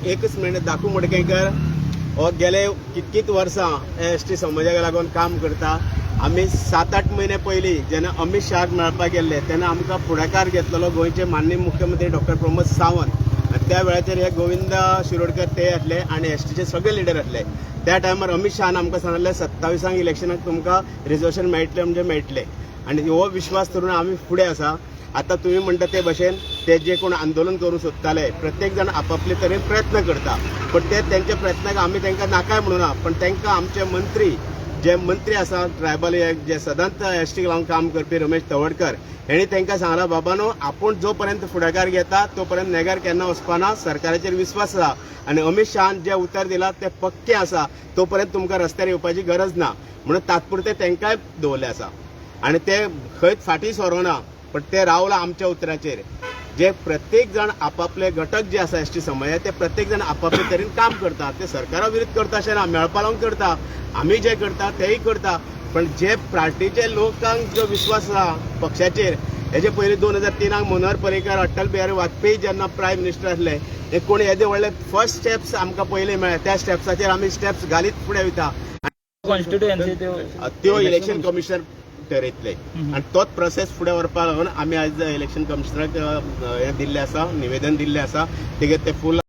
एकच मिनिट दाखू मडकयकर हो गेले कितकीच वर्सां एसटी समाजाक लागून काम करता. आमी 7-8 महिने पयलीं जेन्ना अमित शहाक मेळपाक गेल्ले तेन्ना आमकां फुडाकार घेतलेलो गोंयचे माननीय मुख्यमंत्री डॉक्टर प्रमोद सावंत. आनी त्या वेळाचेर हे गोविंद शिरोडकर ते येतले आनी एसटीचे सगळे लिडर येतले. त्या टायमार अमित शहान आमकां सांगलें 27 इलेक्शनाक तुमकां रिजर्वेशन मेळटलें म्हणजे मेळटलें. आनी हो विश्वास धरून आमी फुडें आसा. आता तुम्ही म्हणटा ते भशेन ते जे कोण आंदोलन करू सोदताले प्रत्येक जण आपापले तरेन प्रयत्न करता. पण ते त्यांच्या प्रयत्नाक आमी तांकां नाकाय म्हणूना. पण तांकां आमचे मंत्री आसा ट्रायबल जे सदांच एसटीक लावन काम करपी रमेश तवडकर हेणी तांकां सांगलां बाबानो आपूण जो पर्यंत फुडाकार घेता तो पर्यंत नेगार केन्ना वचपाना. सरकाराचेर विश्वास आसा आनी अमित शहान जे उतर दिला ते पक्के आसा. तो पर्यंत तुमकां रस्त्यार येवपाची गरज ना म्हणून तात्पुरते तांकांय दवरले आसा. आनी ते खंयच फाटीं सरोना पण ते रावला आमच्या उतराचेर. जे प्रत्येक जण आपापले घटक जे आसा एसटी समाजाचे ते प्रत्येक जण आपापले तरेन काम करता. ते सरकारा विरुद्ध करता अशें ना, मेळपा लावून करता. आमी जे करता तेय करता. पण जे पार्टीचे लोकांक जो विश्वास आसा पक्षाचेर हेजे पयलीं 2003 मनोहर पर्रीकर अटल बिहारी वाजपेयी जेन्ना प्रायम मिनिस्टर आसले हे कोणी येदे व्हडले फर्स्ट स्टेप्स आमकां पयले मेळ्ळे. त्या स्टेप्साचेर आमी स्टेप्स घालीत फुडें वयता. त्यो इलेक्शन कमिशन ठरयतले आनी तोच प्रोसेस फुडें व्हरपाक लागून आमी आयज इलेक्शन कमिशनराक हें दिल्लें आसा, निवेदन दिल्लें आसा. तेगे ते फूल